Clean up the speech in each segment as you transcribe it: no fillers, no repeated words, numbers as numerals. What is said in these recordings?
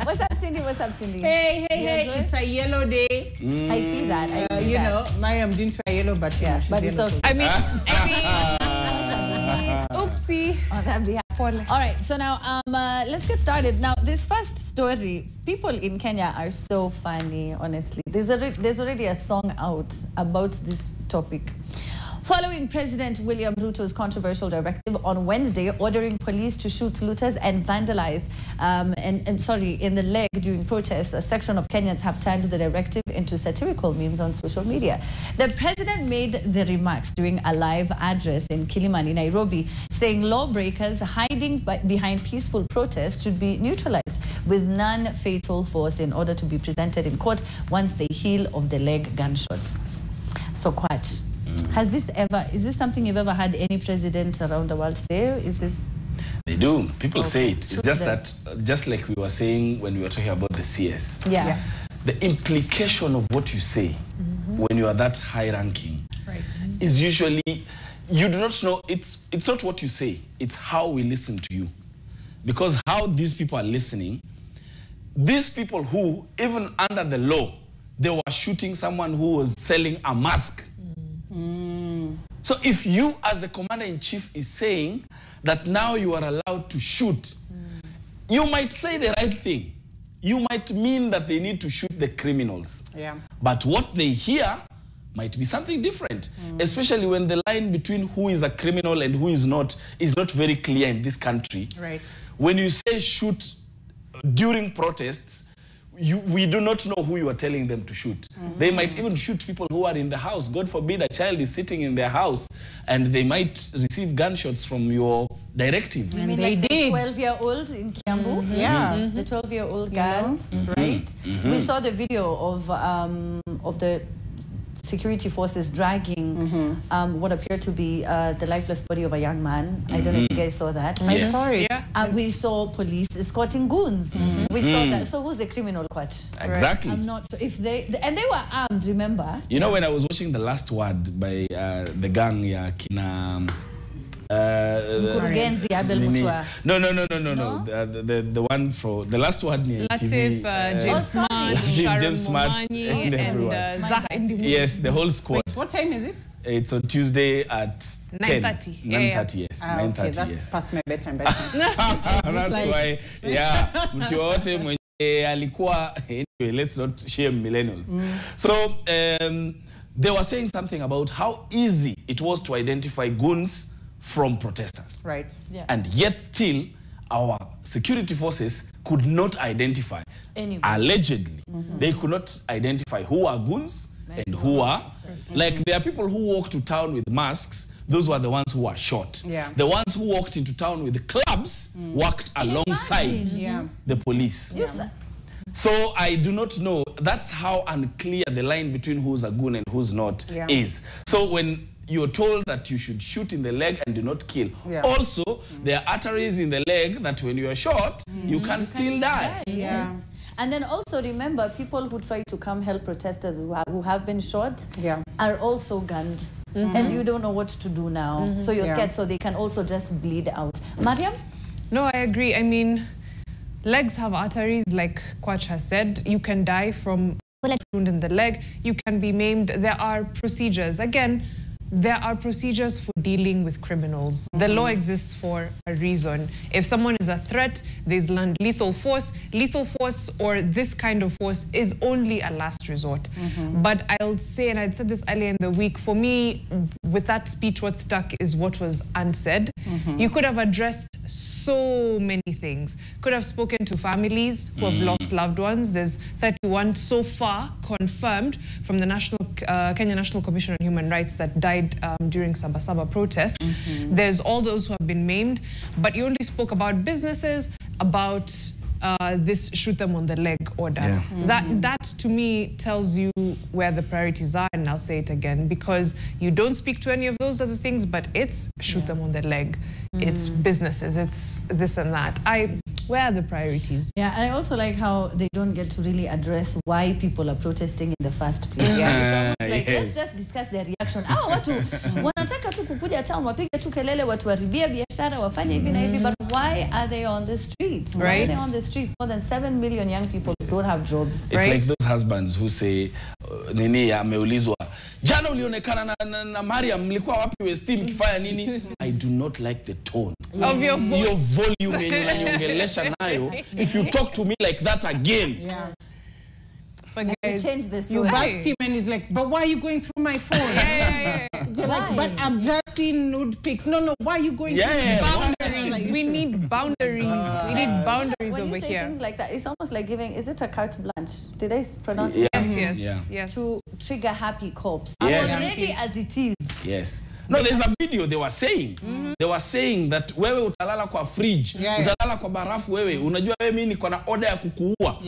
What's up, Cindy? What's up, Cindy? Hey, it's a yellow day. I see that. I see you that. know, Mariam didn't wear yellow, but yeah, but it's okay. I mean, oopsie. Oh, that'd be all right, so now let's get started. Now, this first story, people in Kenya are so funny, honestly. There's already a song out about this topic. Following President William Ruto's controversial directive on Wednesday ordering police to shoot looters and vandalize in the leg during protests, a section of Kenyans have turned the directive into satirical memes on social media. The president made the remarks during a live address in Kilimani, Nairobi, saying lawbreakers hiding behind peaceful protests should be neutralized with non-fatal force in order to be presented in court once they heal of the leg gunshots. So, Kwach, is this something you've ever had any president around the world say? Is this? They do. People say it. It's just that, just like we were saying when we were talking about the CS. Yeah. The implication of what you say when you are that high ranking is usually, you do not know, it's not what you say, it's how we listen to you. Because how these people are listening, these people who, even under the law, they were shooting someone who was selling a mask. So if you as the commander-in-chief is saying that now you are allowed to shoot, you might say the right thing. You might mean that they need to shoot the criminals. Yeah. But what they hear might be something different, especially when the line between who is a criminal and who is not very clear in this country. Right. When you say shoot during protests, we do not know who you are telling them to shoot. They might even shoot people who are in the house. God forbid a child is sitting in their house and they might receive gunshots from your directive. You mean like the 12-year-old in Kiambu? Yeah. The 12-year-old girl, right? We saw the video of the security forces dragging what appeared to be the lifeless body of a young man. I don't know if you guys saw that. I saw it. And we saw police escorting goons. We saw that. So who's the criminal, Kwach? Exactly. I'm not sure if and they were armed, remember? You know, when I was watching The Last Word by the gang, Kina... Mkurugenzi Abel Mutua. No. The one for The Last Word near TV. James Smart and everyone. Yes, the whole squad. Wait, what time is it? It's on Tuesday at 9:30. 9:30, yes. 9:30, okay, that's yes. past my bedtime. That's why, mtu yote mwenye alikuwa, anyway, let's not shame millennials. So, they were saying something about how easy it was to identify goons from protesters. Right. Yeah. And yet still, our security forces could not identify. Anyway. Allegedly, they could not identify who are goons and who are, like there are people who walk to town with masks, those were the ones who were shot. Yeah. The ones who walked into town with clubs walked alongside the police. Yeah. So I do not know, that's how unclear the line between who's a goon and who's not is. So when you're told that you should shoot in the leg and do not kill. Also, there are arteries in the leg that when you are shot, you can still die. Yes. And then also remember, people who try to come help protesters who have been shot are also gunned. And you don't know what to do now. So you're scared, so they can also just bleed out. Mariam? No, I agree. I mean, legs have arteries, like Kwach has said. You can die from bullet wound in the leg. You can be maimed. There are procedures. Again, there are procedures for dealing with criminals. The law exists for a reason. If someone is a threat, there's lethal force. Lethal force or this kind of force is only a last resort. But I'll say, and I'd said this earlier in the week, for me, with that speech, what stuck is what was unsaid. You could have addressed so many things. Could have spoken to families who have lost loved ones. There's 31 so far confirmed from the Kenya National Commission on Human Rights that died during Sabasaba protests. There's all those who have been maimed, but you only spoke about businesses, about this shoot them on the leg order. That to me tells you where the priorities are, and I'll say it again, because you don't speak to any of those other things, but it's shoot them on the leg. it's businesses, it's this and that. Where are the priorities? Yeah, and I also like how they don't get to really address why people are protesting in the first place. Yeah. It's almost like, let's just discuss their reaction. Watu wanataka tu kukuja town, wapige tu kelele, watu waribia biashara, wafanye hivi na hivi, but why are they on the streets? Why are they on the streets? More than 7 million young people don't have jobs. It's like those husbands who say, nini ameulizwa, jana ulionekana na Mariam, mlikuwa wapi Westin mkifanya nini? I do not like the tone of your volume yenye unaniongelesha nayo. If you talk to me like that again. Yeah. But guys, change this. You bust him and he's like, but why are you going through my phone? You're like, but I've just seen nude pics. No, why are you going through boundaries? We need boundaries. We need boundaries over here. When you say things like that, it's almost like giving, is it a carte blanche? Did I pronounce it? Yes. To trigger happy cops. Yes. Already as it is. Yes. No, there's a video they were saying. They were saying that wewe utalala kwa fridge, utalala kwa barafu wewe, unajua wewe mimi niko na order ya kukuua.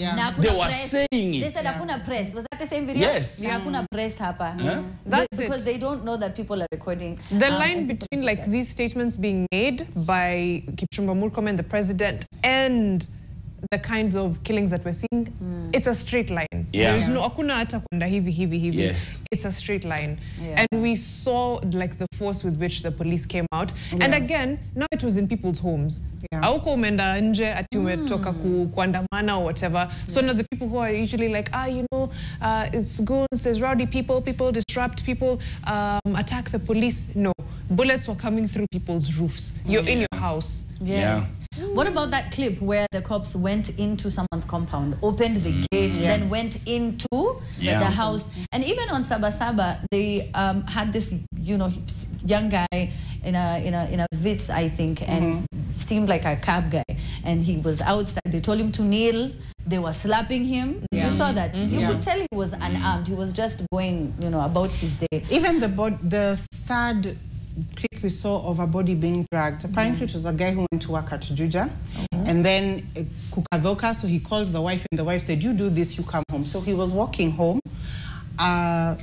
They were saying it. They said hakuna press. Was that the same video? Yes. Hakuna press hapa. Because they don't know that people are recording. The line between like these statements being made by Kipchumba Murkomen, the president, and the kinds of killings that we're seeing, it's a straight line. There is no hakuna hata kwenda hivi. Yes. It's a straight line. And we saw like the force with which the police came out. And again, now it was in people's homes. Auko umeenda nje ati umetoka kuandamana or whatever. So now the people who are usually like, it's goons, there's rowdy people disrupt, people attack the police. No, bullets were coming through people's roofs. You're in your house. Yes. What about that clip where the cops went into someone's compound, opened the gate, then went into the house? And even on Sabasaba, they had this, young guy in a Vitz, I think, and seemed like a cab guy. And he was outside. They told him to kneel. They were slapping him. You saw that. You could tell he was unarmed. He was just going, about his day. Even the sad clip we saw of a body being dragged. Apparently it was a guy who went to work at Juja. And then Kukadoka, so he called the wife and the wife said, you do this, you come home. So he was walking home. A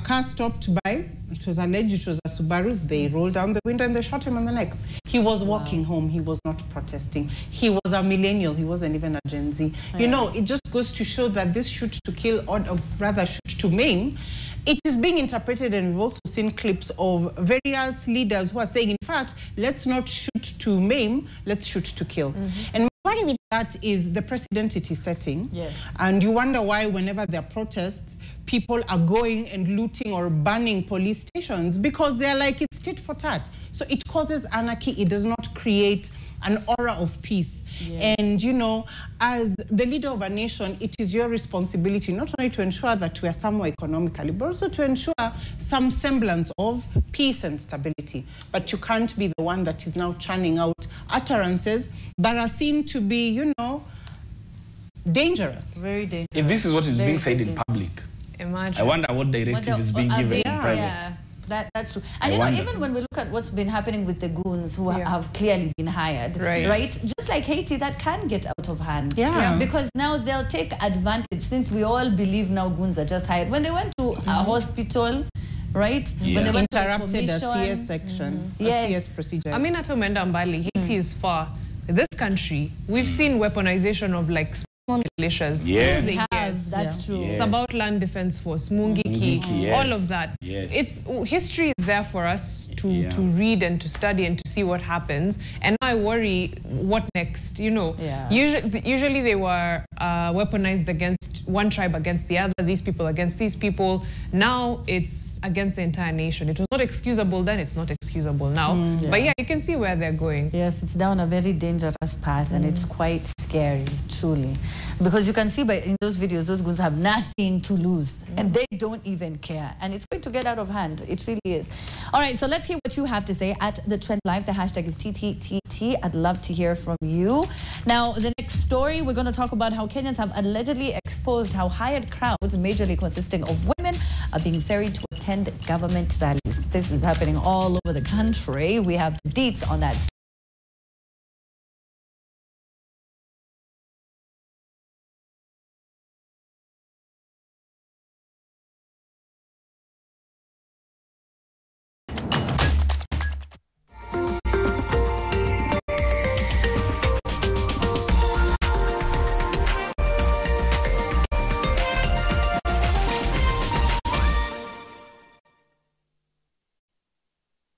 car stopped by. It was alleged it was a Subaru. They rolled down the window and they shot him on the neck. He was walking home. He was not protesting. He was a millennial. He wasn't even a Gen Z. It just goes to show that this shoot to kill, or rather shoot to maim, it is being interpreted, and we've also seen clips of various leaders who are saying, in fact, let's not shoot to maim, let's shoot to kill. And my worry with that is the precedent it is setting. Yes. And you wonder why whenever there are protests, people are going and looting or burning police stations, because they're like, it's tit for tat. So it causes anarchy. It does not create an aura of peace. Yes. And, as the leader of a nation, it is your responsibility not only to ensure that we are somewhere economically, but also to ensure some semblance of peace and stability. But you can't be the one that is now churning out utterances that are seen to be, dangerous. Very dangerous. If this is what is being said in public, imagine. I wonder what directive is being given in private. Yeah. That's true. And even when we look at what's been happening with the goons who have clearly been hired, right? Just like Haiti, that can get out of hand. Because now they'll take advantage, since we all believe now goons are just hired. When they went to a hospital, right? When they went interrupted to the a CS section, a CS procedure. I mean, Haiti is far. This country, we've seen weaponization of like small militias. We have, that's true. About Land Defense Force, Mungiki, all of that. History is there for us to read and to study and to see what happens. And I worry, what next? Usually they were weaponized against one tribe against the other, these people against these people. Now it's against the entire nation. It was not excusable then, it's not excusable now. But you can see where they're going. Yes, it's down a very dangerous path, and it's quite scary, truly. Because you can see in those videos, those goons have nothing to lose, and they don't even care. And it's going to get out of hand. It really is. All right, so let's hear what you have to say at the Trend Live. The hashtag is TTTT. I'd love to hear from you. Now, the next story, we're going to talk about how Kenyans have allegedly exposed how hired crowds, majorly consisting of women, are being ferried to attend government rallies. This is happening all over the country. We have deets on that.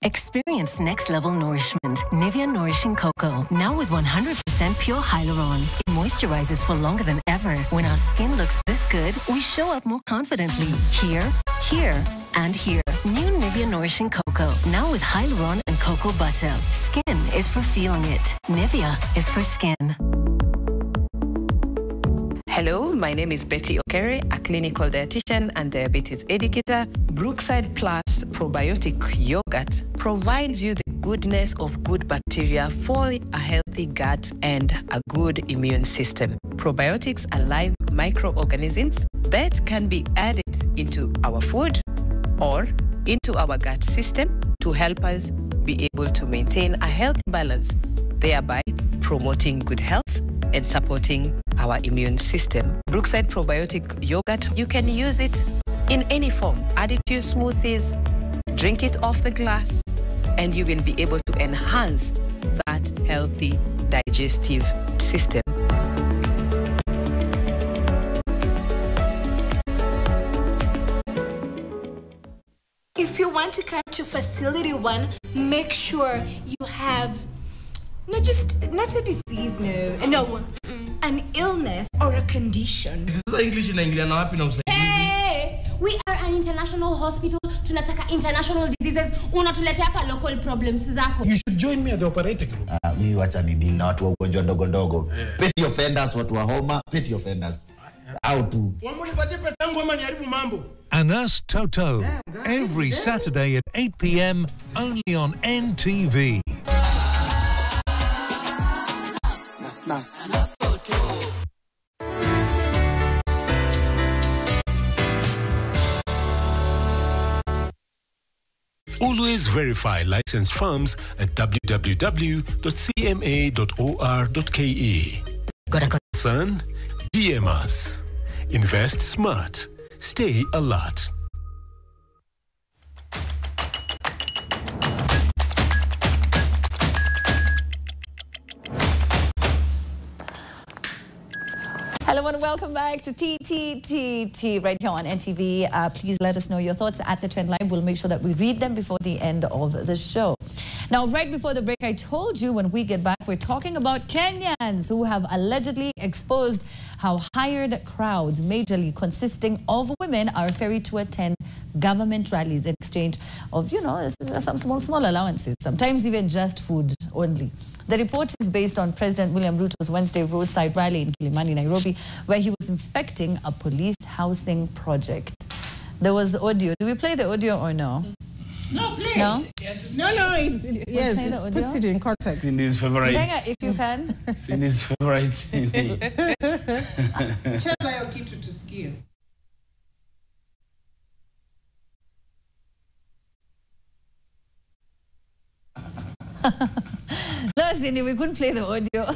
Experience next-level nourishment. Nivea Nourishing Cocoa. Now with 100% pure hyaluron. It moisturizes for longer than ever. When our skin looks this good, we show up more confidently. Here, here, and here. New Nivea Nourishing Cocoa. Now with hyaluron and cocoa butter. Skin is for feeling it. Nivea is for skin. Hello, my name is Betty Okere, a clinical dietitian and diabetes educator. Brookside Plus probiotic yogurt provides you the goodness of good bacteria for a healthy gut and a good immune system. Probiotics are live microorganisms that can be added into our food or into our gut system to help us be able to maintain a healthy balance, thereby promoting good health and supporting our immune system. Brookside probiotic yogurt, you can use it in any form. Add it to your smoothies, drink it off the glass, and you will be able to enhance that healthy digestive system. If you want to come to Facility 1, make sure you have not a disease, an illness or a condition. This is English in English, Hey, we are an international hospital. Tunataka international diseases. Unatuletea hapa local problems zako. You should join me at the operating room. Mimi wacha ni deal na watu wa ugonjwa ndogo ndogo. Petty offenders, watu wa homa, petty offenders. Out to. Anas Toto, every Saturday at 8 p.m. only on NTV. Always verify licensed firms at www.cma.or.ke. Got a concern? DM us. Invest smart. Stay alert. Hello and welcome back to TTTT right here on NTV. Please let us know your thoughts at the Trend Live. We'll make sure that we read them before the end of the show. Now, right before the break, I told you when we get back, we're talking about Kenyans who have allegedly exposed how hired crowds, majorly consisting of women, are ferried to attend government rallies in exchange of, some small allowances, sometimes even just food only. The report is based on President William Ruto's Wednesday roadside rally in Kilimani, Nairobi, where he was inspecting a police housing project. There was audio. Do we play the audio or no? No, please. No? Yes, it puts it in context. Cindy's favorite. If you can. Cindy's favorite. Cheza hiyo kitu tusikie. No, Cindy, we couldn't play the audio.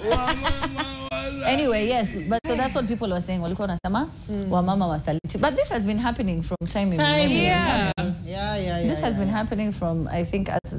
Anyway, yes, but so that's what people were saying. Walikuwa wanasema wamama wasaliti. But this has been happening from time immemorial. Yeah. This has been happening from, I think, as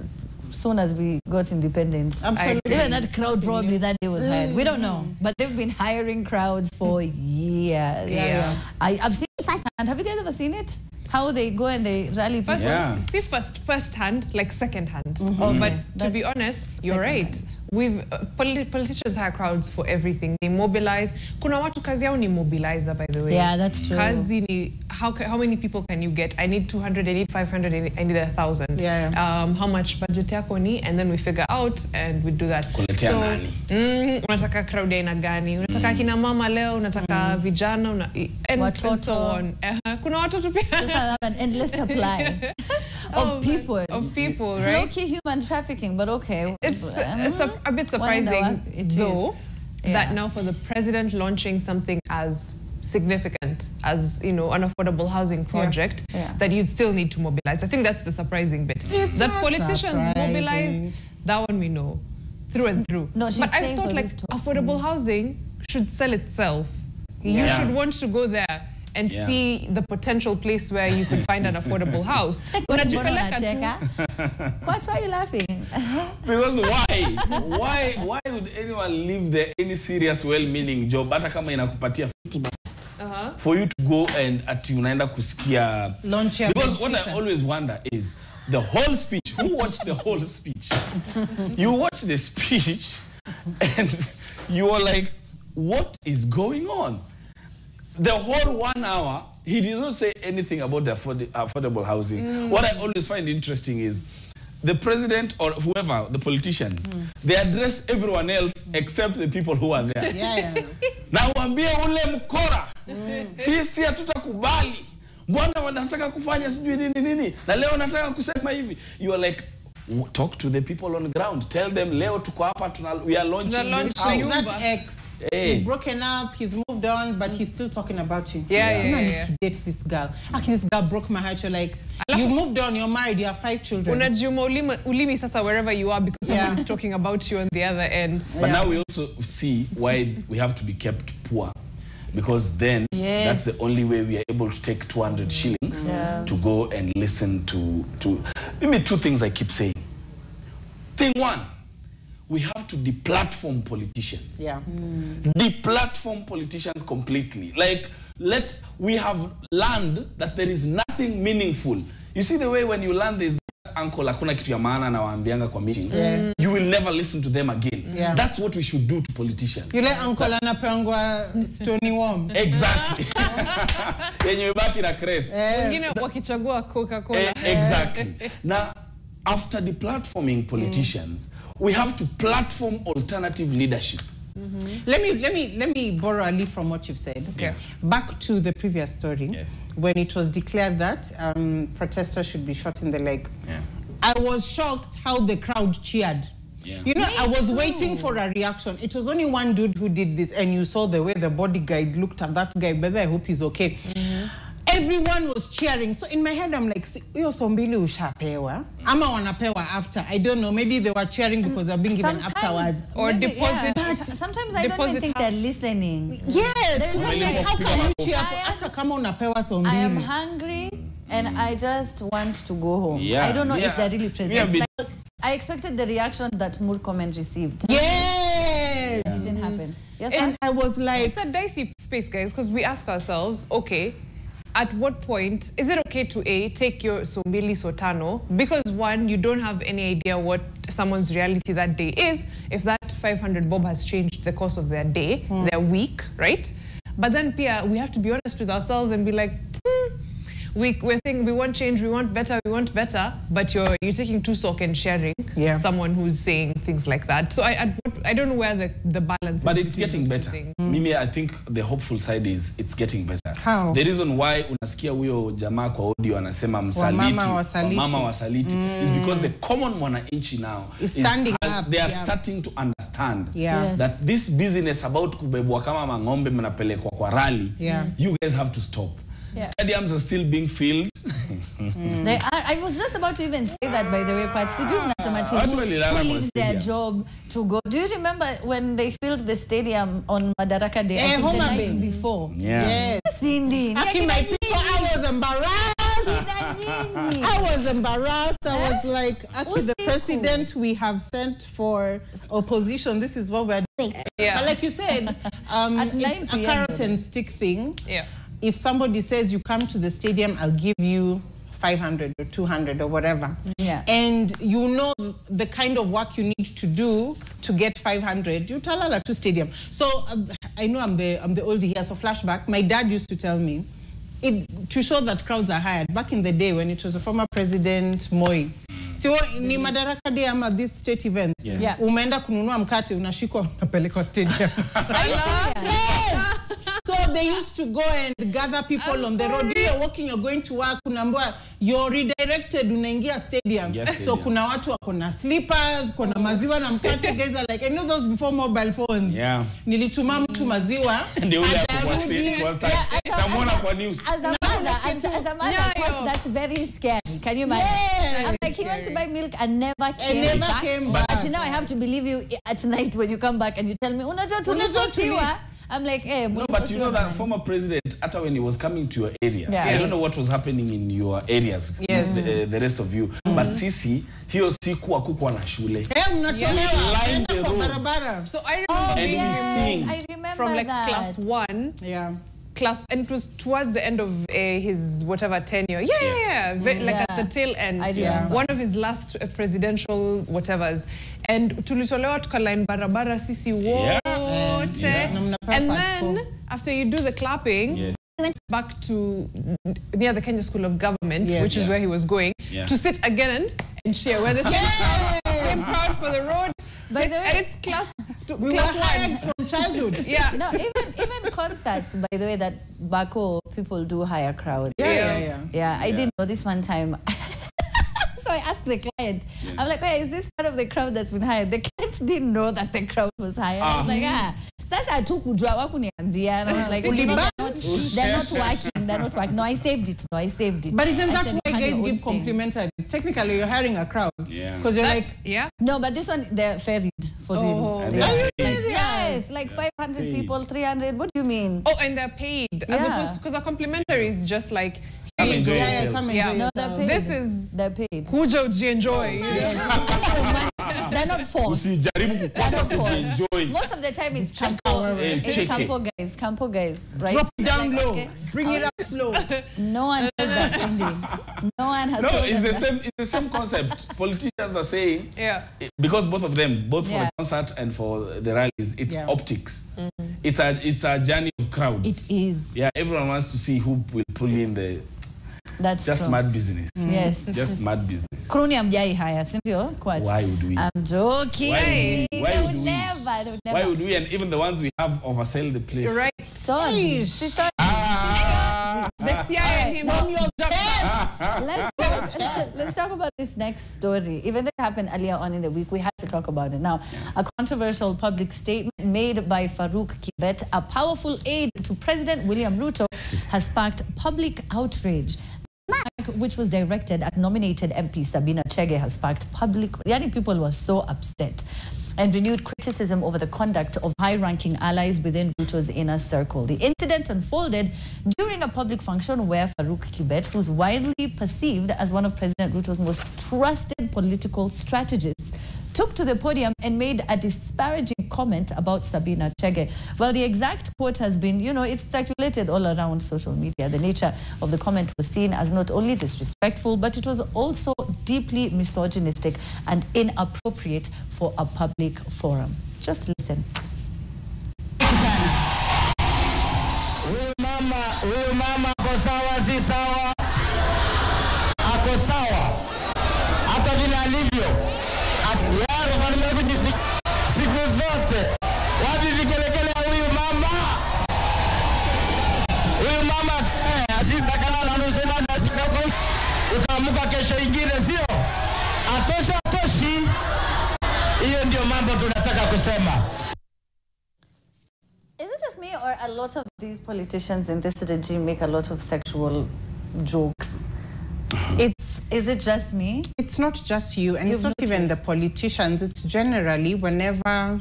soon as we got independence. Absolutely. Even that crowd probably that day was hired. We don't know, but they've been hiring crowds for years. Yeah. I've seen it firsthand. Have you guys ever seen it? How they go and they rally people? See first hand, like second hand. Okay. But to be honest, you're right. We've politicians hire crowds for everything. They mobilize. Kuna watu kazi yao ni mobilizer, by the way. Yeah, that's true. Kazi ni, how many people can you get? I need 200, I need 500, I need 1,000. Yeah. How much budget yako ni? And then we figure out and we do that. Kuletea nani? Unataka crowd ya aina gani? Unataka kina mama leo, unataka vijana, and so on. Kuna watoto pia. Just have an endless supply of people. Of people, right? It's low-key human trafficking, but okay. It's a bit surprising, though, that now for the president launching something as significant as, an affordable housing project, that you'd still need to mobilize. I think that's the surprising bit. That politicians mobilize, that one we know, through and through. No, she's but I thought, like, affordable housing should sell itself. You should want to go there and see the potential place where you could find an affordable house. Why are you laughing? Because why would anyone leave there any serious well-meaning job hata kama inakupatia 50 for you to go and unaenda kusikia? Because what I always wonder is the whole speech. Who watched the whole speech? You watch the speech and you are like, what is going on? The whole 1 hour, he did not say anything about the affordable housing. What I always find interesting is the president or whoever, the politicians, they address everyone else except the people who are there. Na waambie ule mkora, sisi hatutakubali. Mbona wanataka kufanya sijui nini? Na leo nataka kusema hivi. You are like, talk to the people on the ground. Tell them leo tuko hapa we are launching this house. That ex. He's broken up, he's moved on, but he's still talking about you. I need to date this girl. Actually, this girl broke my heart. You're like, you moved on, you're married, you have 5 children. Unajuma ulimi sasa wherever you are because someone's talking about you on the other end. But now we also see why we have to be kept poor. Because then that's the only way we are able to take 200 shillings to go and listen to maybe 2 things I keep saying. Thing 1, we have to deplatform politicians. Deplatform politicians completely. Like, we have learned that there is nothing meaningful. You see the way when you learn this uncle hakuna kitu ya maana na waambianga kwa meeting, you will never listen to them again. That's what we should do to politicians. You let uncle anapangwa stony warm. Exactly. Yenye ubaki na crest. Wengine wakichagua Coca-Cola. Exactly. Now, after deplatforming politicians, we have to platform alternative leadership. Let me borrow a leaf from what you've said. Back to the previous story, when it was declared that protesters should be shot in the leg. I was shocked how the crowd cheered. You know, I was waiting for a reaction. It was only one dude who did this, and you saw the way the bodyguard looked at that guy, but I hope he's okay. Everyone was cheering. So in my head, I'm like, yo sombili ushapewa. Ama wanapewa after. I don't know. Maybe they were cheering because they're being given afterwards. Or maybe, deposit. Sometimes I don't even think they're listening. Yes. They're just like, how can you cheer for ata kama unapewa sombili? I am hungry and I just want to go home. I don't know if they're really present. Like, I expected the reaction that Murkomen received. Yes. It didn't happen. And I was like... It's a dicey space, guys, because we ask ourselves, okay, at what point is it okay to take your sombili sotano? Because 1, you don't have any idea what someone's reality that day is. If that 500 bob has changed the course of their day, their week, right? But then, Pia, we have to be honest with ourselves and be like, we're saying we want change, we want better, but you're taking 2 sock and sharing someone who's saying things like that. So I don't know where the balance is. But it's getting better. Mimi, I think the hopeful side is it's getting better. How? The reason why unasikia huyo jamaa kwa audio anasema msaliti, mama wasaliti, is because the common mwananchi now standing up. They are starting to understand Yes. that this business about kubebwa kama mang'ombe mnapelekwa kwa rally, you guys have to stop. Stadiums are still being filled. They are. I was just about to even say that, by the way, Pat. Did you who leaves their job to go? Do you remember when they filled the stadium on Madaraka Day? I think the night before. Yes. Cindy. My people, I was embarrassed. I was embarrassed. I was like, actually, the president we have sent for opposition, this is what we're doing. But like you said, it's a carrot and stick thing. If somebody says you come to the stadium, I'll give you 500 or 200 or whatever. And you know the kind of work you need to do to get 500, you tell her to stadium. So I know I'm the oldie here, so flashback. My dad used to tell me, to show that crowds are hired, back in the day when it was a former president, Moi. So ni Madaraka Day ama this state event. Umeenda kununua mkate, unashikwa unapelekwa stadium. So they used to go and gather people on the road. You're walking, you're going to work, you're redirected, unaingia stadium. So kuna watu wako na slippers, kuna maziwa na mkate. Guys are like, I know those before mobile phones. Nilituma mtu maziwa. Ndio ule hapo kwa stage. Tamwona kwa news. As a mother, watch, that's very scary. Can you imagine? I'm like, he went to buy milk and never came back. But now I have to believe you at night when you come back and you tell me, unajua tulifosiwa. I'm like, hey, no, but you know that former president, after when he was coming to your area, I don't know what was happening in your areas, the rest of you. But sisi, hiyo siku hakukuwa na shule. Line the road. So I remember I remember from like that. class 1. class, and it was towards the end of his whatever tenure. Like at the tail end. One of his last presidential whatevers. And tulitolewa tukaline barabara sisi wote. And then after you do the clapping, he went back to near the Kenya School of Government, which is where he was going, to sit again and cheer. Where the same crowd for the road. By the way, and it's class we were hired from childhood. No, even concerts, by the way, that Bako people do hire crowds. I didn't know this one time. So I asked the client, I'm like, wait, is this part of the crowd that's been hired? The client didn't know that the crowd was hired. I was like, Sasa tukujua wakuniambia. And I was like, you know, they're not working. No, I saved it. But isn't that why guys give complimentaries? Technically, you're hiring a crowd. Because you're like... No, but this one, they're ferried for real. Yes, like 500 people, 300. What do you mean? Oh, and they're paid. As opposed, because a complimentary is just like... Come enjoy yourself. No, they're paid. They're paid. Kuja enjoy. Yes. They're not forced. Most of the time it's campo guys, right? Drop it down low. Bring it up slow. No one says that, Cindy. No one has told it's the same concept. Politicians are saying, because both of them, both for the concert and for the rallies, it's optics. It's a journey of crowds. It is. Yeah, everyone wants to see who will pull in the... That's just true. Mad business. Yes. Just mad business. Kroni amjai haya, sindio? Why would we? I'm joking. Why would we? Never. Why would we? And even the ones we have oversell the place. You're right. Let's talk about this next story. Even though it happened earlier on in the week, we had to talk about it. Now, a controversial public statement made by Farouk Kibet, a powerful aide to President William Ruto, has sparked public outrage. Which was directed at nominated MP Sabina Chege has sparked public... people were so upset and renewed criticism over the conduct of high-ranking allies within Ruto's inner circle. The incident unfolded during a public function where Farouk Kibet, who's widely perceived as one of President Ruto's most trusted political strategists, took to the podium and made a disparaging comment about Sabina Chege. Well, the exact quote has been, it's circulated all around social media. The nature of the comment was seen as not only disrespectful, but it was also deeply misogynistic and inappropriate for a public forum. Just listen. Huyu mama ako sawa, si sawa? Ako sawa. Hata vile alivyo. Siku zote wapi vikelekele huyu mama asitakana na nusena utamuka kesho ingine, sio atoshi. Hiyo ndio mambo tunataka kusema. Is it just me, or a lot of these politicians in this regime make a lot of sexual jokes? Is it just me? It's not just you, and it's not even the politicians. It's generally whenever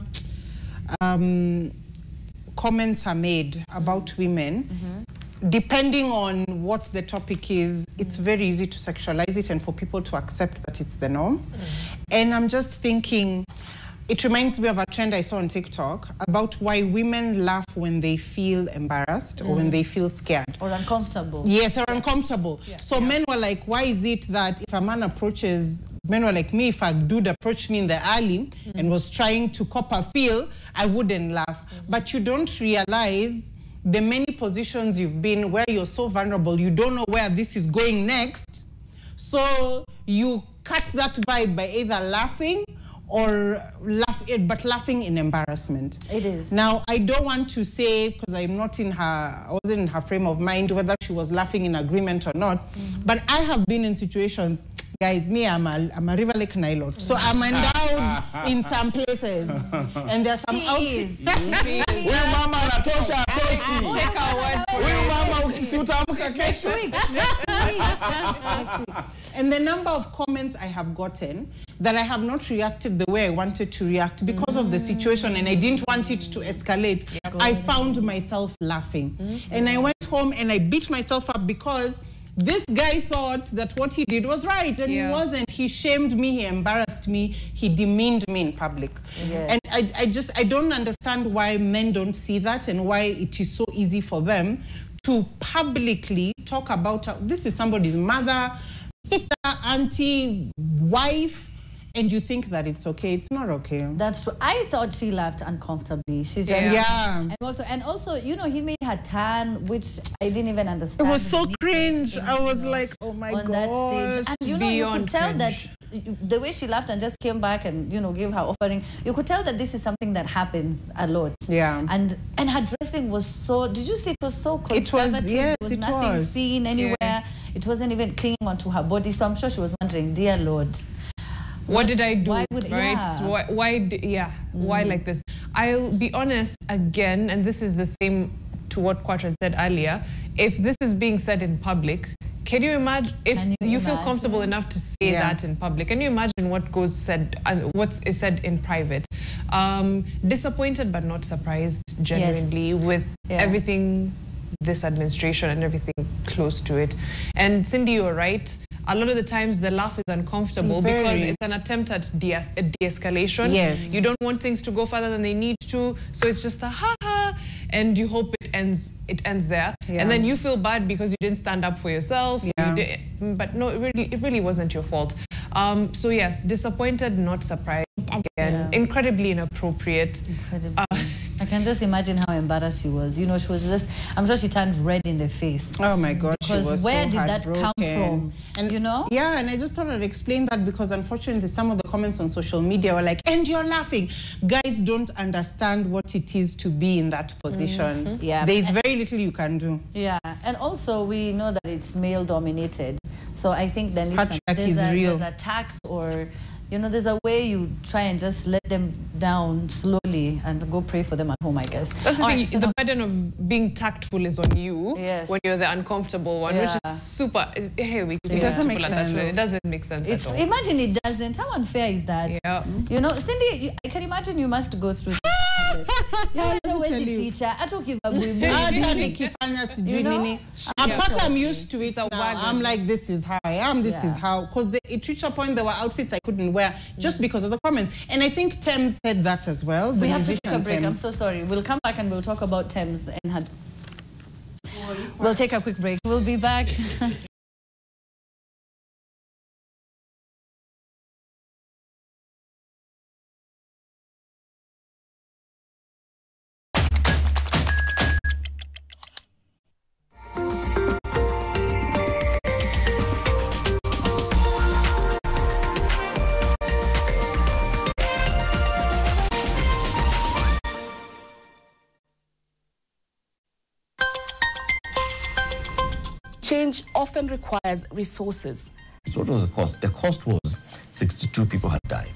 comments are made about women, depending on what the topic is, it's very easy to sexualize it and for people to accept that it's the norm. And I'm just thinking, it reminds me of a trend I saw on TikTok about why women laugh when they feel embarrassed or when they feel scared. Or uncomfortable. Yes, or uncomfortable. So men were like, why is it that if a man approaches, men were like me, if a dude approached me in the alley and was trying to cop a feel, I wouldn't laugh. But you don't realize the many positions you've been where you're so vulnerable, you don't know where this is going next. So you cut that vibe by either laughing or laughing in embarrassment. It is. Now, I don't want to say, because I wasn't in her frame of mind, whether she was laughing in agreement or not, but I have been in situations, guys, me, I'm a River Lake Nilot, so I'm endowed in some places, and there's some outfits. Mama Natosha Toshi. Take our word for it. Next week. Next week. And the number of comments I have gotten that I have not reacted the way I wanted to react because of the situation, and I didn't want it to escalate. I found myself laughing. And I went home and I beat myself up because This guy thought that what he did was right, and he wasn't. He shamed me, he embarrassed me, he demeaned me in public. Yes. And I don't understand why men don't see that, and why it is so easy for them to publicly talk about this is somebody's mother, sister, auntie, wife, and you think that it's okay. It's not okay. That's true. I thought she laughed uncomfortably. She just and also, you know, he made her tan, which I didn't even understand. It was so cringe. I was like, oh my god. On that stage, and you know, you could tell that the way she laughed and just came back and, you know, gave her offering. You could tell that this is something that happens a lot. Yeah. And her dressing was so. Did you see it was so conservative? There was nothing seen anywhere. Yeah. It wasn't even clinging onto her body. So I'm sure she was wondering, dear Lord, what did I do? Why like this? I'll be honest again, and this is the same to what Quatra said earlier. If this is being said in public, can you imagine if you feel comfortable enough to say that in public? Can you imagine what is said in private? Disappointed but not surprised, genuinely, with everything, this administration and everything close to it. And Cindy, you're right. A lot of the times the laugh is uncomfortable because it's an attempt at de-escalation. Yes. You don't want things to go further than they need to, so it's just a ha-ha, and you hope it ends there. And then you feel bad because you didn't stand up for yourself. But no, it really wasn't your fault. So yes, disappointed, not surprised. Again, incredibly inappropriate. I can just imagine how embarrassed she was. You know, she was just, I'm sure she turned red in the face. Oh my God, because where did that come from? And you know? Yeah, and I just thought I'd explain that because unfortunately some of the comments on social media were like, and you're laughing. Guys don't understand what it is to be in that position. Yeah. There's very little you can do. Yeah, and also we know that it's male dominated. So I think then there's a tact, or you know, there's a way you try and just let them down slowly and go pray for them at home, I guess. That's the thing, the burden of being tactful is on you when you're the uncomfortable one, which is super. It doesn't make sense. It doesn't make sense at all. Imagine it doesn't. How unfair is that? Yeah. You know, Cindy, I can imagine you must go through this. You know? I'm used to it now. I'm like, this is how I am, this is how, because it reached a point there were outfits I couldn't wear just because of the comments. And I think Thames said that as well. We have to take a break. I'm so sorry. We'll come back and we'll talk about Thames and her. We'll take a quick break. We'll be back. Change often requires resources. So what was the cost? The cost was 62 people had died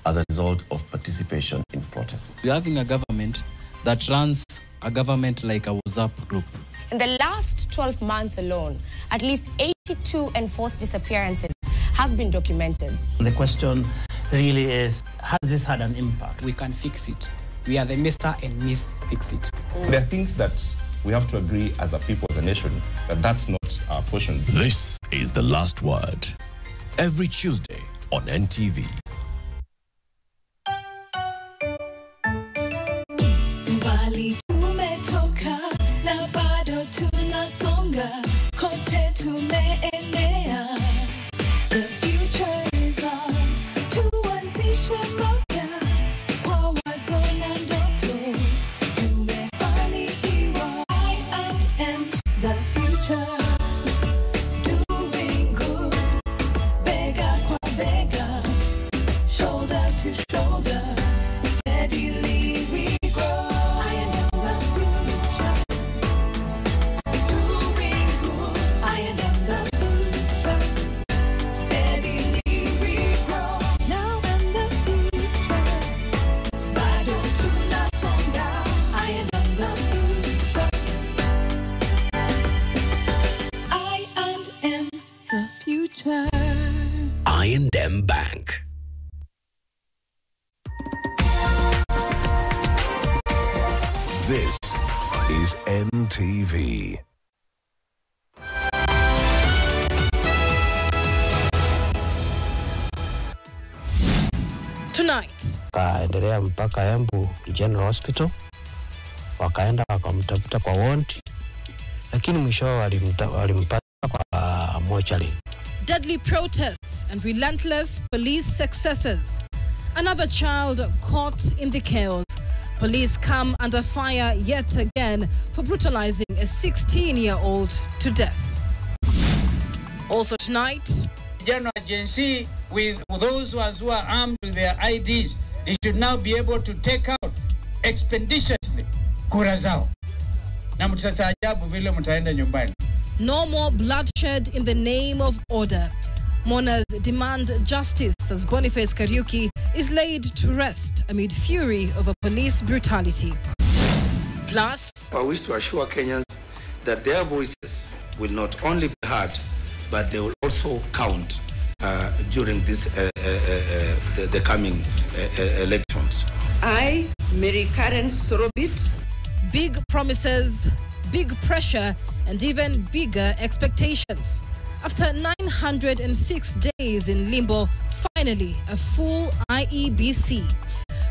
as a result of participation in protests. We're having a government that runs a government like a WhatsApp group. In the last 12 months alone, at least 82 enforced disappearances have been documented. The question really is, has this had an impact? We can fix it. We are the Mr. and Miss Fix It. There are things that we have to agree as a people, as a nation, that that's not our portion. This is The Last Word. Every Tuesday on NTV. Mbali tumetoka na bado tunasonga, kote tumeenea. The future is ours. Tuanzishe mapya kwa wazo na ndoto. Tumefanikiwa. I am the future. Doing good. Bega kwa bega. Shoulder to shoulder. Steadily we grow. I am the future. Doing good. I am the future. Steadily we grow. Now I'm the future. Bado tunasonga. I am the future. I am the future. I&M Bank. This is NTV. tonight. Kaendelea mpaka Embu General Hospital, wakaenda wakamtafuta kwa ward, lakini mwisho walimpata kwa mochari. Deadly protests and relentless police successes. Another child caught in the chaos. Police come under fire yet again for brutalizing a 16-year-old to death. Also tonight, General agency with those ones who are armed with their IDs, they should now be able to take out expeditiously kura zao. Na mtasaajabu vile mtaenda nyumbani. No more bloodshed in the name of order. Mourners demand justice as Boniface Kariuki is laid to rest amid fury over police brutality. Plus, I wish to assure Kenyans that their voices will not only be heard, but they will also count during this the coming elections. I, Mary Karen Sorobit. Big promises, big pressure, and even bigger expectations. After 906 days in limbo, finally a full IEBC.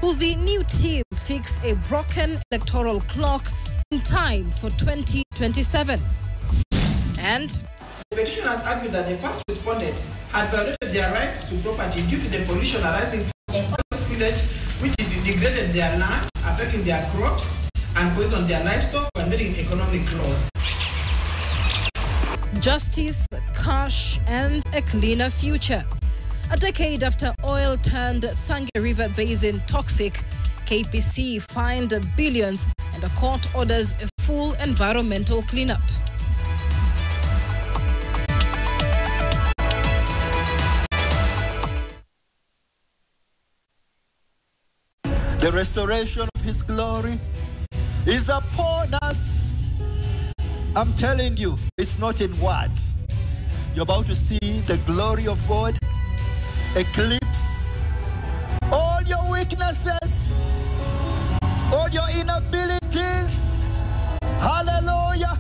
Will the new team fix a broken electoral clock in time for 2027? And the petitioners argued that the first respondent had violated their rights to property due to the pollution arising from oil spillage, which degraded their land, affecting their crops, and poisoned their livestock and making economic loss. Justice, cash, and a cleaner future. A decade after oil turned Thange River Basin toxic, KPC fined billions and a court orders a full environmental cleanup. The restoration of His glory is upon us. I'm telling you, it's not in word. You're about to see the glory of God eclipse all your weaknesses, all your inabilities. Hallelujah.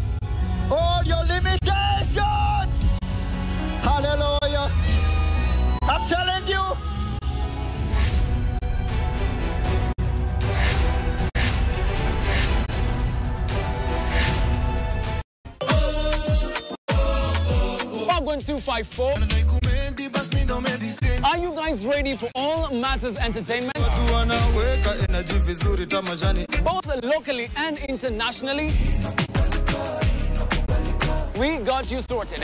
All your limitations. Hallelujah. I'm telling you. Are you guys ready for all matters entertainment? Both locally and internationally? We got you sorted.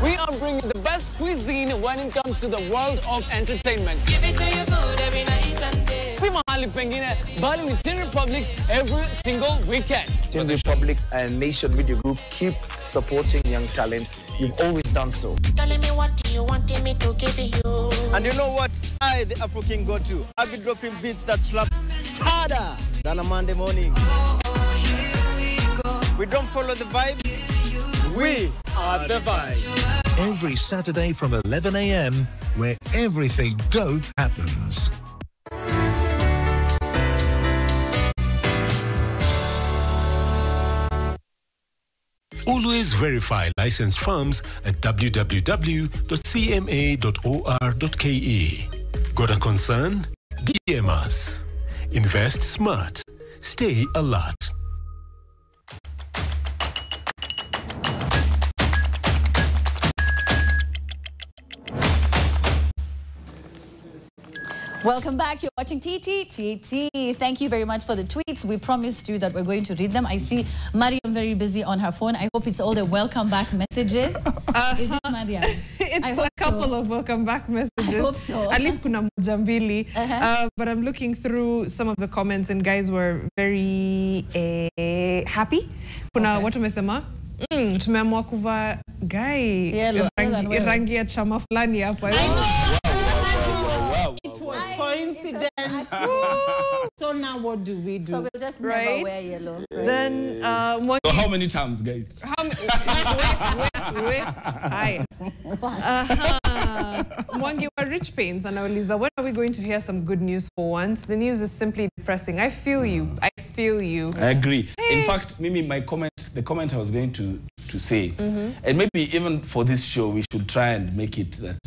We are bringing the best cuisine when it comes to the world of entertainment. Give it to you good every night and day. Si mahali pengine, bali ni Tin Republic every single weekend. Tin Republic and Nation Media Group keep supporting young talent. You've always done so. Telling me what you wanted me to give you. And you know what? I, the Afro King, go to. I'll be dropping beats that slap harder than a Monday morning. We don't follow the vibe. We are the vibe. Every Saturday from 11 a.m, where everything dope happens. Always verify licensed firms at www.cma.or.ke. Got a concern? DM us. Invest smart. Stay alert. Welcome back. You're watching TT. Thank you very much for the tweets. We promised you that we're going to read them. I see Mariam very busy on her phone. I hope it's all the welcome back messages. Is it, Mariam? It's a couple of welcome back messages. I hope so. At least kuna moja mbili. But I'm looking through some of the comments and guys were very happy. Kuna watu wamesema tumeamua kuvaa guy rangi ya chama fulani hapa. Coincidence. So now what do we do? So we'll just never wear yellow. Then so how many times, guys? Wait. Hi. Mwangi wa Rich Pains anauliza, when are we going to hear some good news for once? The news is simply depressing. I feel you. I agree. In fact, Mimi, the comment I was going to say, and maybe even for this show, we should try and make it that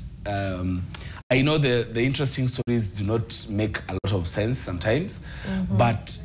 I know the interesting stories do not make a lot of sense sometimes, but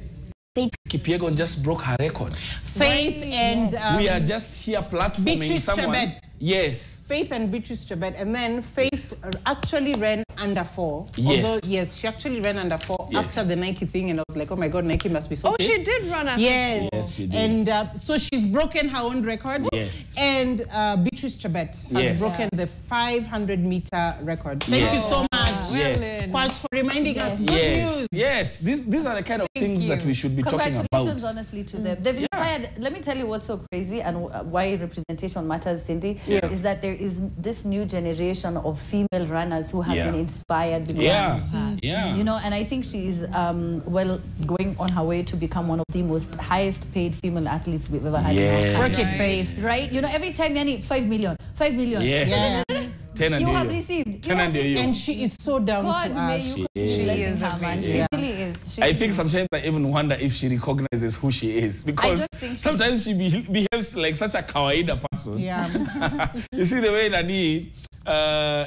Faith Kipyegon just broke her record. Faith and... we are just here platforming someone. Chebet. Yes. Faith and Beatrice Chebet. And then Faith actually ran under 4. Yes. Although, yes, she actually ran under 4 after the Nike thing. And I was like, oh my God, Nike must be so pissed. She did run under 4. Yes, she did. And so she's broken her own record. Yes. And Beatrice Chebet has broken the 500-meter record. Thank you so much. Yes. Quach, for reminding us. Good news. Yes. These are the kind of things that we should be talking about. Congratulations, honestly, to them. They've inspired. Let me tell you what's so crazy and why representation matters, Cindy, is that there is this new generation of female runners who have been inspired because of her. You know, and I think she's going on her way to become one of the most highest paid female athletes we've ever had in our country. Right? You know, every time you need 5 million. Yeah. 10 and you have received. And she is so down God, to may you continue blessing her, man. She really is. I think sometimes I even wonder if she recognizes who she is. Because sometimes she behaves like such a kawaida person. Yeah. You see the way Nani...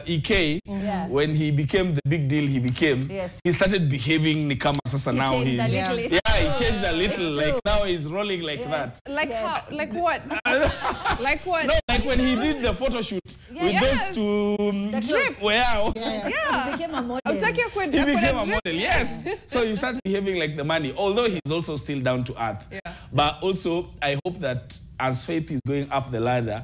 EK, when he became the big deal he became, he started behaving Nikama Sasa now. He changed a little. Like now he's rolling like that. Like how? Like what? Like what? No, like when he did the photo shoot with those two drip. He became a model. He became a model, yes. So you start behaving like the money, although he's also still down to earth. But also, I hope that as Faith is going up the ladder,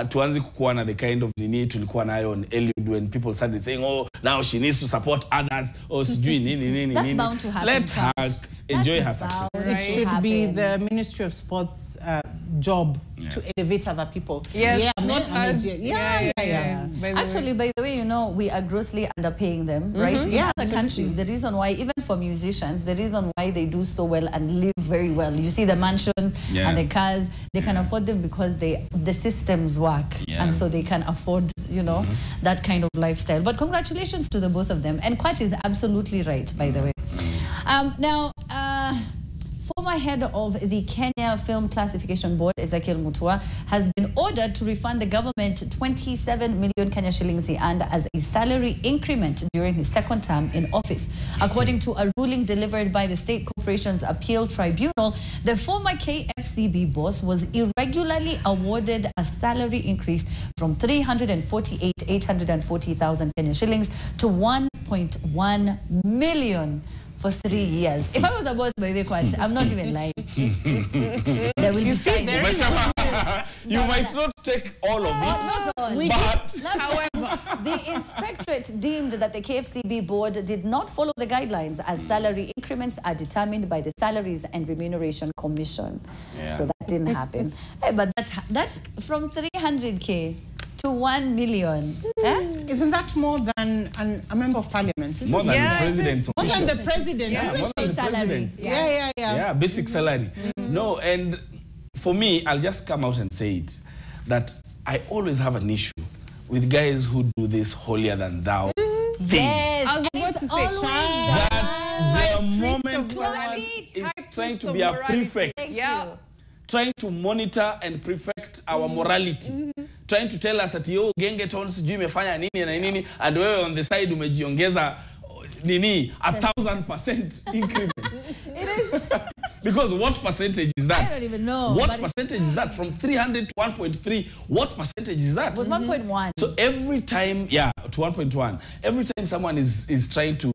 tuanze kukuwa na the kind of nini tulikuwa nayo on Eliud when people started saying, oh, now she needs to support others, or sijui nini. That's bound to happen. Let her enjoy her success. It should be the Ministry of Sports job to elevate other people. Not us. Actually, by the way, you know, we are grossly underpaying them, right? In other countries, the reason why, even for musicians, the reason why they do so well and live very well, you see the mansions and the cars, they can afford them because the systems work, and so they can afford, you know, that kind of lifestyle. But congratulations to the both of them. And Quach is absolutely right, by the way. Now, former head of the Kenya Film Classification Board, Ezekiel Mutua, has been ordered to refund the government 27 million Kenya shillings he earned as a salary increment during his second term in office. According to a ruling delivered by the State Corporations Appeal Tribunal, the former KFCB boss was irregularly awarded a salary increase from 348,840,000 Kenya shillings to 1.1 million for 3 years. If I was a boss by the Quach, I'm not even lying. There will be signs. You might not take all of it. Not all. But however, the inspectorate deemed that the KFCB board did not follow the guidelines, as salary increments are determined by the Salaries and Remuneration Commission. So that didn't happen. But that's from 300K to 1 million. Isn't that more than a member of parliament? More than the president's More than the president. Yeah, basic salary. No, and for me, I'll just come out and say it, that I always have an issue with guys who do this holier than thou thing. Yes, I was about to say that the moment someone is trying to be a prefect, trying to monitor and prefect our morality, trying to tell us that yo genge tons sijui imefanya nini na nini, and wewe on the side umejiongeza nini 1,000% increment. It is. Because what percentage is that? I don't even know. What percentage is that? From 300 to 1.3, what percentage is that? It was 1.1. So every time, to 1.1, every time someone is trying to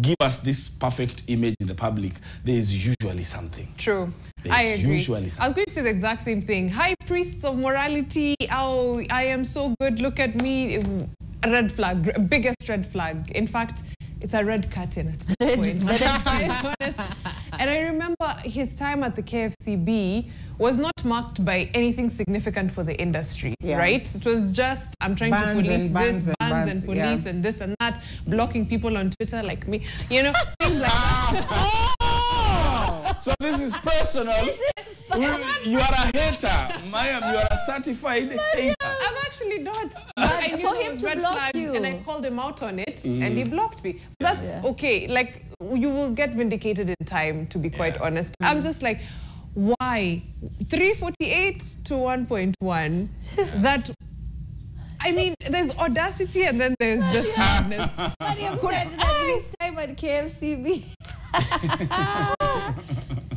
give us this perfect image in the public, there is usually something. True. I agree. I was going to say the exact same thing. High priests of morality. Oh, I am so good. Look at me. Red flag. Biggest red flag. In fact, it's a red curtain at this point. And I remember his time at the KFCB was not marked by anything significant for the industry, right? It was just, I'm trying to police this, bans and police and this and that, blocking people on Twitter like me, you know, things like that. So this is personal. You are a hater. Mayam, you are a certified hater. I'm actually not. I knew for him to block you. And I called him out on it, and he blocked me. That's okay. Like, you will get vindicated in time, to be quite honest. I'm just like, why? 348 to 1.1. That I mean, there's audacity and then there's just madness. Mariam said that in his time at KFCB.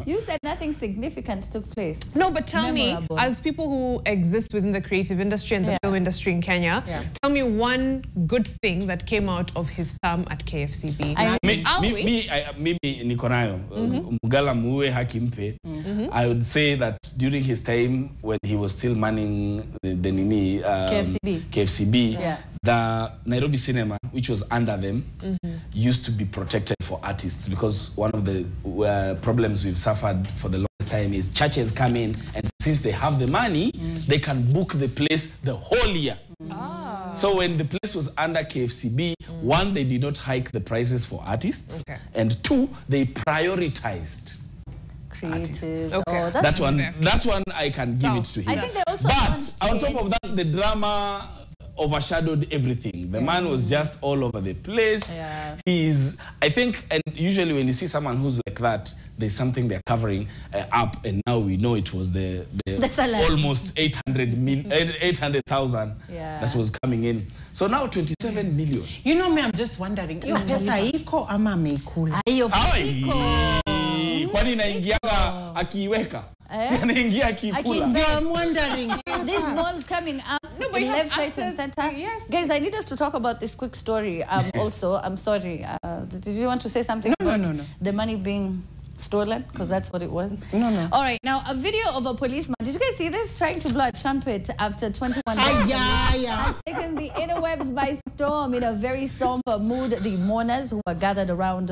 You said nothing significant took place. No, but tell Memorable. me, as people who exist within the creative industry and the film industry in Kenya, tell me one good thing that came out of his term at KFCB. Mimi niko nayo mgala muwe hakimpe. I would say that during his time when he was still manning the KFCB, the Nairobi cinema, which was under them, used to be protected for artists, because one of the problems we've suffered for the longest time is churches come in, and since they have the money, they can book the place the whole year. So when the place was under KFCB, one, they did not hike the prices for artists, and two, they prioritized creatives. Oh, that one I can give it to him. I think they also but on top of that, the drama overshadowed everything. The man was just all over the place. I think, and usually when you see someone who's like that, there's something they're covering up, and now we know it was the almost 800,000 that was coming in. So now 27 million. You know me, I'm just wondering, hiyo pesa iko ama ameikula? Kwani inaingianga akiweka? I'm wondering. These malls coming up left, right, and center. Guys, I need us to talk about this quick story. Also, I'm sorry. Did you want to say something about the money being stolen? Because that's what it was. No. All right. Now, a video of a policeman. Did you guys see this? Trying to blow a trumpet after 21 days. Has taken the interwebs by storm. In a very somber mood, the mourners who were gathered around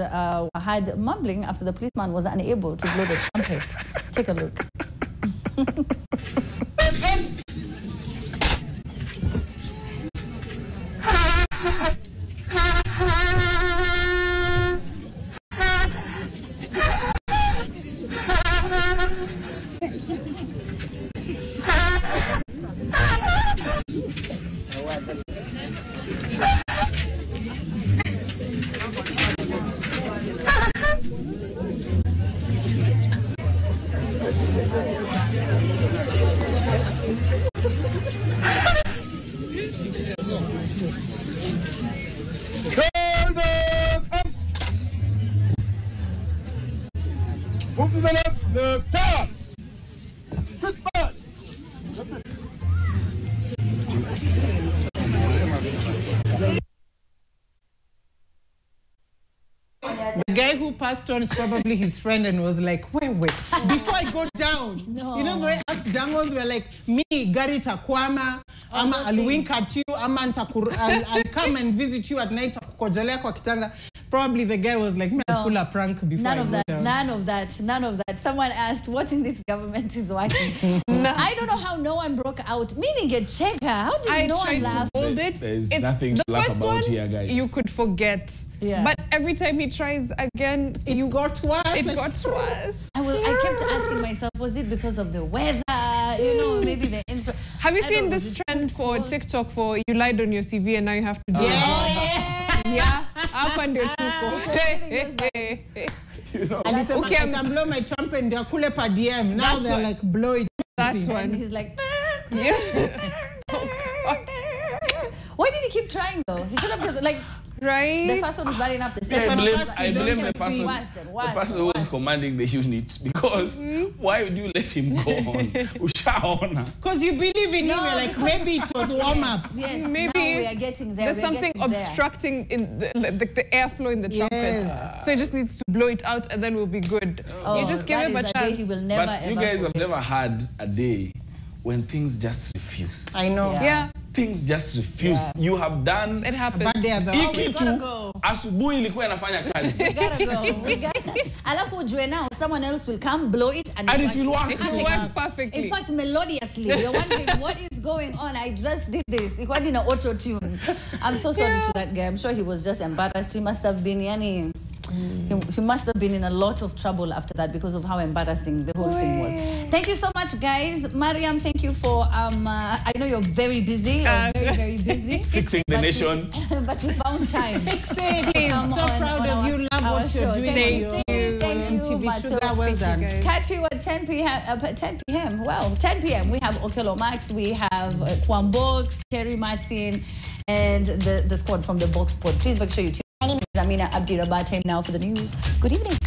had mumbling after the policeman was unable to blow the trumpet. Take a look. Move to the left, the tower. Quick pass. The guy who passed on is probably his friend and was like, wait, before I go down. You know the way us jangos were like, me, Gary Takwama, I'll wink at you, I'll come and visit you at night. Probably the guy was like, I'll pull a prank before None of that. Someone asked, what in this government is working? I don't know how no one broke out. Meaning a checker. How did no one laugh? There's nothing to laugh about here, guys. You could forget. But every time he tries again, it got worse. I kept asking myself, was it because of the weather? You know, maybe the instrument. Have you seen this trend for TikTok for you lied on your CV and now you have to do it? Up and you know, and it's okay, I can blow my trumpet and they're cool per DM. Now they're like, blow it. That one. And he's like, why did he keep trying though? He should have just like, the first one was bad enough. The second I blame the person who was commanding the unit, because why would you let him go on? Because you believe in him, you're like, maybe it was warm up. Yes, maybe now we are getting there. There's something obstructing in the airflow in the trumpet. So he just needs to blow it out and then we'll be good. You just give him a chance. He will never, but you guys have never had a day when things just refuse. I know. Things just refuse. You have done. It happens. But they are the we gotta go. Asubuhi ilikuwa inafanya kazi. We gotta go. Alafu ujue now, someone else will come, blow it, and it will work. It will work perfectly. In fact, melodiously. You're wondering what is going on. I just did this. It wasn't an auto tune. I'm so sorry to that guy. I'm sure he was just embarrassed. He must have been he must have been in a lot of trouble after that because of how embarrassing the whole thing was. Thank you so much, guys. Mariam, thank you for I know you're very busy. You're very busy. Fixing the nation. But you found time. Fix it. I'm so proud of you. Love what you're doing. Thank you. TV Mato. Sugar, well done. Catch you at 10 p.m. 10 p.m. Well, 10 p.m. We have Okelo Max, we have Kwambox, Terry Martin, and the squad from the Box Sport. Please make sure you tune in. My name is Amina Abdirabate now for the news. Good evening.